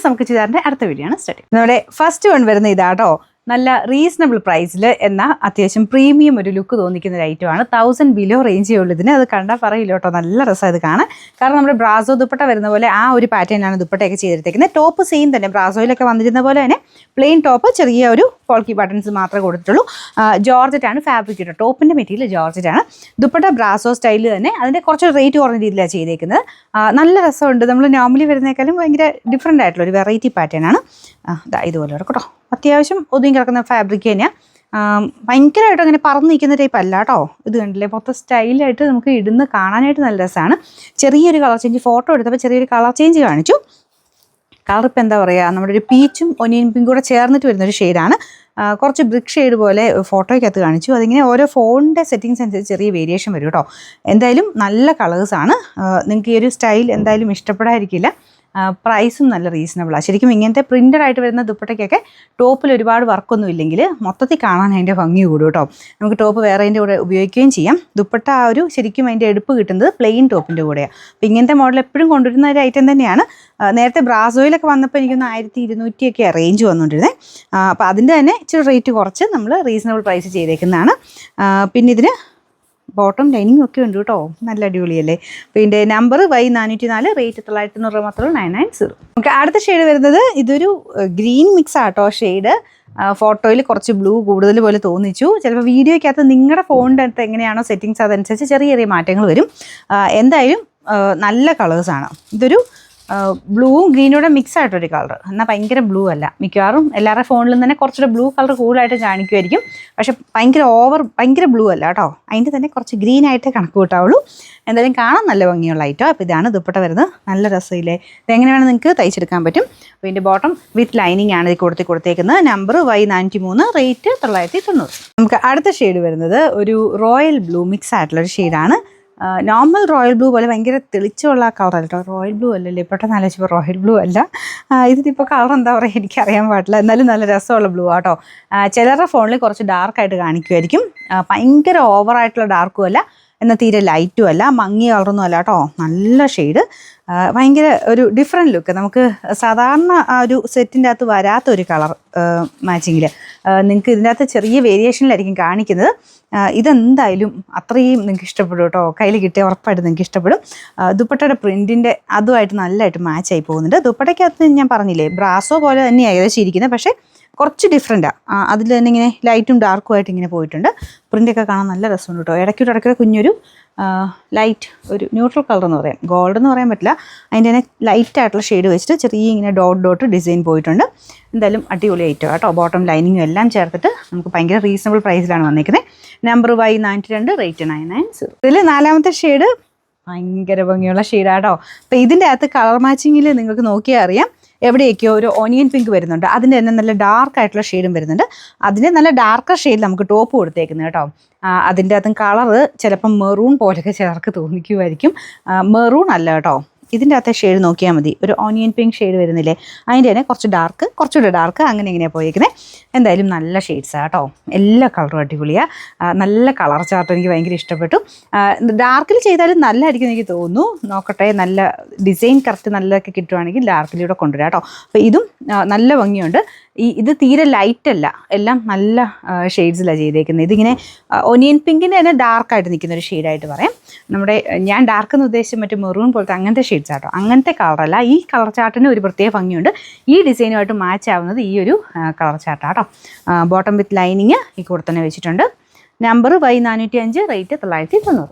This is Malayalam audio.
നമുക്ക് ചെയ്താറിൻ്റെ അടുത്ത വീഡിയോ ആണ് സ്റ്റാർട്ട്. നമ്മുടെ ഫസ്റ്റ് വൺ വരുന്ന ഇതാട്ടോ. നല്ല റീസണബിൾ പ്രൈസിൽ എന്നാൽ അത്യാവശ്യം പ്രീമിയം ഒരു ലുക്ക് തോന്നിക്കുന്ന ഒരു ഐറ്റമാണ്. 1000 ബിലോ റേഞ്ചേ ഉള്ളൂ ഇതിന്. അത് കണ്ടാൽ പറയില്ല കേട്ടോ, നല്ല രസം ഇത് കാണാൻ. കാരണം നമ്മുടെ ബ്രാസോ ദുപ്പട്ട വരുന്ന പോലെ ആ ഒരു പാറ്റേണിലാണ് ദുപ്പട്ടയൊക്കെ ചെയ്തെടുത്തേക്കുന്നത്. ടോപ്പ് സെയിം തന്നെ ബ്രാസോയിലൊക്കെ വന്നിരുന്ന പോലെ തന്നെ പ്ലെയിൻ ടോപ്പ്, ചെറിയ ഒരു പോൾക്കി ബട്ടൺസ് മാത്രമേ കൊടുത്തിട്ടുള്ളൂ. ജോർജറ്റാണ് ഫാബ്രിക് കേട്ടോ. ടോപ്പിൻ്റെ മെറ്റീരിയൽ ജോർജറ്റാണ്. ദുപ്പട്ട ബ്രാസോ സ്റ്റൈലിൽ തന്നെ, അതിൻ്റെ കുറച്ച് റേറ്റ് കുറഞ്ഞ രീതിയിലാണ് ചെയ്തേക്കുന്നത്. നല്ല രസമുണ്ട്. നമ്മൾ നോർമലി വരുന്നേക്കാളും ഭയങ്കര ഡിഫറെൻ്റ് ആയിട്ടുള്ള ഒരു വെറൈറ്റി പാറ്റേണാണ്. ഇതുപോലെ കേട്ടോ, അത്യാവശ്യം ഒതുങ്ങി കിടക്കുന്ന ഫാബ്രിക് തന്നെയാണ്. ഭയങ്കരമായിട്ട് അങ്ങനെ പറന്ന് നിൽക്കുന്ന ടൈപ്പ് അല്ല കേട്ടോ. ഇത് കണ്ടില്ലേ, മൊത്തം സ്റ്റൈലായിട്ട് നമുക്ക് ഇടുന്ന് കാണാനായിട്ട് നല്ല രസമാണ്. ചെറിയൊരു കളർ ചേഞ്ച്, ഫോട്ടോ എടുത്തപ്പോൾ ചെറിയൊരു കളർ ചേഞ്ച് കാണിച്ചു. കളർ ഇപ്പം എന്താ പറയുക, നമ്മുടെ ഒരു പീച്ചും ഒനിയൻ പിങ്കും കൂടെ ചേർന്നിട്ട് വരുന്നൊരു ഷെയ്ഡാണ്. കുറച്ച് ബ്രിക്ക് ഷെയ്ഡ് പോലെ ഫോട്ടോയ്ക്കകത്ത് കാണിച്ചു. അതിങ്ങനെ ഓരോ ഫോണിൻ്റെ സെറ്റിങ്സ് അനുസരിച്ച് ചെറിയ വേരിയേഷൻ വരും കേട്ടോ. എന്തായാലും നല്ല കളേഴ്സാണ്. നിങ്ങൾക്ക് ഈ ഒരു സ്റ്റൈൽ എന്തായാലും ഇഷ്ടപ്പെടാതിരിക്കില്ല. പ്രൈസും നല്ല റീസണബിളാണ്. ശരിക്കും ഇങ്ങനത്തെ പ്രിൻ്റഡ് ആയിട്ട് വരുന്ന ദുപ്പട്ടയ്ക്കൊക്കെ ടോപ്പിൽ ഒരുപാട് വർക്കൊന്നും ഇല്ലെങ്കിൽ മൊത്തത്തിൽ കാണാൻ അതിൻ്റെ ഭംഗി കൂടും കേട്ടോ. നമുക്ക് ടോപ്പ് വേറെ അതിൻ്റെ കൂടെ ഉപയോഗിക്കുകയും ചെയ്യാം. ദുപ്പട്ട ആ ഒരു ശരിക്കും അതിൻ്റെ എടുപ്പ് കിട്ടുന്നത് പ്ലെയിൻ ടോപ്പിൻ്റെ കൂടെയാണ്. അപ്പോൾ ഇങ്ങനത്തെ മോഡൽ എപ്പോഴും കൊണ്ടുവരുന്ന ഒരു ഐറ്റം തന്നെയാണ്. നേരത്തെ ബ്രാസോയിലൊക്കെ വന്നപ്പോൾ എനിക്കൊന്ന് 1200 റേഞ്ച് വന്നുകൊണ്ടിരുന്നത്. അപ്പോൾ അതിൻ്റെ തന്നെ ഇച്ചിരി റേറ്റ് കുറച്ച് നമ്മൾ റീസണബിൾ പ്രൈസ് ചെയ്തേക്കുന്നതാണ്. പിന്നെ ഇതിന് ബോട്ടം ലൈനിങ് ഒക്കെ ഉണ്ട് കേട്ടോ, നല്ല അടിപൊളിയല്ലേ. പിന്നെ നമ്പർ Y404, റേറ്റ് 990 മാത്രമേ 990. നമുക്ക് അടുത്ത ഷെയ്ഡ് വരുന്നത് ഇതൊരു ഗ്രീൻ മിക്സ് ആട്ടോ ഷെയ്ഡ്. ഫോട്ടോയിൽ കുറച്ച് ബ്ലൂ കൂടുതൽ പോലെ തോന്നിച്ചു. ചിലപ്പോൾ വീഡിയോയ്ക്കകത്ത് നിങ്ങളുടെ ഫോണിൻ്റെ അടുത്ത് എങ്ങനെയാണോ സെറ്റിങ്സ് അതനുസരിച്ച് ചെറിയ ചെറിയ മാറ്റങ്ങൾ വരും. എന്തായാലും നല്ല കളേഴ്സാണ്. ഇതൊരു ബ്ലൂവും ഗ്രീനൂടെ മിക്സ് ആയിട്ടൊരു കളർ. എന്നാൽ ഭയങ്കര ബ്ലൂ അല്ല. മിക്കവാറും എല്ലാവരുടെ ഫോണിലും തന്നെ കുറച്ചുകൂടെ ബ്ലൂ കളർ കൂടുതലായിട്ട് കാണിക്കുമായിരിക്കും. പക്ഷെ ഭയങ്കര ബ്ലൂ അല്ല കേട്ടോ. അതിൻ്റെ തന്നെ കുറച്ച് ഗ്രീൻ ആയിട്ടേ കണക്ക് കൂട്ടാവുള്ളൂ. എന്തായാലും കാണാൻ നല്ല ഭംഗിയുള്ള ഐറ്റം. അപ്പോൾ ഇതാണ് ദുപ്പട്ട വരുന്നത്. നല്ല രസമില്ലേ. ഇതെങ്ങനെയാണ് നിങ്ങൾക്ക് തയ്ച്ചെടുക്കാൻ പറ്റും. അപ്പോൾ ഇതിൻ്റെ ബോട്ടം വിത്ത് ലൈനിങ് ആണ് ഇത് കൊടുത്തേക്കുന്നത്. Number Y403, rate 990. നമുക്ക് അടുത്ത ഷെയ്ഡ് വരുന്നത് ഒരു റോയൽ ബ്ലൂ മിക്സ് ആയിട്ടുള്ളൊരു ഷെയ്ഡാണ്. നോർമൽ റോയൽ ബ്ലൂ പോലെ ഭയങ്കര തെളിച്ചുള്ള കളർ കേട്ടോ. റോയൽ ബ്ലൂ അല്ലല്ലേ, പെട്ടെന്ന് ആലോചിച്ചപ്പോൾ റോയൽ ബ്ലൂ അല്ല. ഇതിപ്പോൾ കളർ എന്താ പറയുക എനിക്കറിയാൻ പാടില്ല. എന്നാലും നല്ല രസമുള്ള ബ്ലൂ ആട്ടോ. ചിലരുടെ ഫോണിൽ കുറച്ച് ഡാർക്കായിട്ട് കാണിക്കുമായിരിക്കും. ഭയങ്കര ഓവറായിട്ടുള്ള ഡാർക്കും അല്ല, എന്നാൽ തീരെ ലൈറ്റും അല്ല, മങ്ങിയ കളറൊന്നും അല്ല കേട്ടോ. നല്ല ഷെയ്ഡ്, ഭയങ്കര ഒരു ഡിഫറെൻറ്റ് ലുക്ക്. നമുക്ക് സാധാരണ ആ ഒരു സെറ്റിൻ്റെ അകത്ത് വരാത്തൊരു കളർ മാച്ചിങ്ങിൽ നിങ്ങൾക്ക് ഇതിൻ്റെ അകത്ത് ചെറിയ വേരിയേഷനിലായിരിക്കും കാണിക്കുന്നത്. ഇതെന്തായാലും അത്രയും നിങ്ങൾക്ക് ഇഷ്ടപ്പെടും കേട്ടോ. കയ്യിൽ കിട്ടിയ ഉറപ്പായിട്ട് നിങ്ങൾക്ക് ഇഷ്ടപ്പെടും. ദുപ്പട്ടയുടെ പ്രിൻറ്റിൻ്റെ അതുമായിട്ട് നല്ലതായിട്ട് മാച്ചായി പോകുന്നുണ്ട്. ദുപ്പട്ടയ്ക്കകത്ത് ഞാൻ പറഞ്ഞില്ലേ ബ്രാസോ പോലെ തന്നെ ഏകദേശം ഇരിക്കുന്നത്, പക്ഷേ കുറച്ച് ഡിഫറെൻറ്റാണ്. അതിൽ തന്നെ ഇങ്ങനെ ലൈറ്റും ഡാർക്കും ആയിട്ട് ഇങ്ങനെ പോയിട്ടുണ്ട്. പ്രിൻ്റൊക്കെ കാണാൻ നല്ല രസമുണ്ട് കേട്ടോ. ഇടയ്ക്കൂടെ കുഞ്ഞൊരു ലൈറ്റ് ഒരു ന്യൂട്രൽ കളർ എന്ന് പറയാം, ഗോൾഡ് എന്ന് പറയാൻ പറ്റില്ല. അതിൻ്റെ തന്നെ ലൈറ്റായിട്ടുള്ള ഷെയ്ഡ് വെച്ചിട്ട് ചെറിയ ഇങ്ങനെ ഡോട്ട് ഡിസൈൻ പോയിട്ടുണ്ട്. എന്തായാലും അടിപൊളി ഐറ്റം കേട്ടോ. ബോട്ടം ലൈനിങ്ങും എല്ലാം ചേർത്തിട്ട് നമുക്ക് ഭയങ്കര റീസണബിൾ പ്രൈസിലാണ് വന്നിരിക്കുന്നത്. Number Y402, rate 990. ഇതിൽ നാലാമത്തെ ഷെയ്ഡ് ഭയങ്കര ഭംഗിയുള്ള ഷെയ്ഡാട്ടോ. അപ്പോൾ ഇതിൻ്റെ അകത്ത് കളർ മാച്ചിങ്ങിൽ നിങ്ങൾക്ക് നോക്കിയാൽ അറിയാം എവിടെയൊക്കെയോ ഒരു ഓനിയൻ പിങ്ക് വരുന്നുണ്ട്. അതിൻ്റെ തന്നെ നല്ല ഡാർക്ക് ആയിട്ടുള്ള ഷെയ്ഡും വരുന്നുണ്ട്. അതിൻ്റെ നല്ല ഡാർക്കർ ഷെയ്ഡിൽ നമുക്ക് ടോപ്പ് കൊടുത്തേക്കുന്നത് കേട്ടോ. അതിൻ്റെ അകത്തും കളറ് ചിലപ്പം മെറൂൺ പോലെയൊക്കെ ചിലർക്ക് തോന്നിക്കുമായിരിക്കും. മെറൂൺ അല്ല കേട്ടോ. ഇതിൻ്റെ അകത്തെ ഷെയ്ഡ് നോക്കിയാൽ മതി, ഒരു ഓനിയൻ പിങ്ക് ഷെയ്ഡ് വരുന്നില്ലേ, അതിൻ്റെ തന്നെ കുറച്ചുകൂടെ ഡാർക്ക് അങ്ങനെ ഇങ്ങനെയാണ് പോയിരിക്കുന്നത്. എന്തായാലും നല്ല ഷെയ്ഡ്സാണ് കേട്ടോ. എല്ലാ കളറും അടിപൊളിയാണ്. നല്ല കളർ ചാർട്ട് എനിക്ക് ഭയങ്കര ഇഷ്ടപ്പെട്ടു. ഡാർക്കിൽ ചെയ്താലും നല്ലതായിരിക്കും എനിക്ക് തോന്നുന്നു. നോക്കട്ടെ, നല്ല ഡിസൈൻ കറക്റ്റ് നല്ലതൊക്കെ കിട്ടുവാണെങ്കിൽ ഡാർക്കിലൂടെ കൊണ്ടുവരാം കേട്ടോ. അപ്പോൾ ഇതും നല്ല ഭംഗിയുണ്ട്. ഇത് തീരെ ലൈറ്റ് അല്ല, എല്ലാം നല്ല ഷെയ്ഡ്സിലാണ് ചെയ്തേക്കുന്നത്. ഇതിങ്ങനെ ഒനിയൻ പിങ്കിൻ്റെ തന്നെ ഡാർക്കായിട്ട് നിൽക്കുന്ന ഒരു ഷെയ്ഡായിട്ട് പറയാം. ഞാൻ ഡാർക്ക് എന്ന് ഉദ്ദേശിച്ച് മറ്റേ മെറൂൺ പോലത്തെ അങ്ങനത്തെ ഷെയ്ഡ്സ് ആട്ടോ. അങ്ങനത്തെ കളറല്ല. ഈ കളർ ചാർട്ടിന് ഒരു പ്രത്യേക ഭംഗിയുണ്ട്. ഈ ഡിസൈനുമായിട്ട് മാച്ച് ആവുന്നത് ഈ ഒരു കളർ ചാർട്ടാട്ടോ. ബോട്ടം വിത്ത് ലൈനിങ് ഈ കൂടെ തന്നെ വെച്ചിട്ടുണ്ട്. Number Y405, rate 990.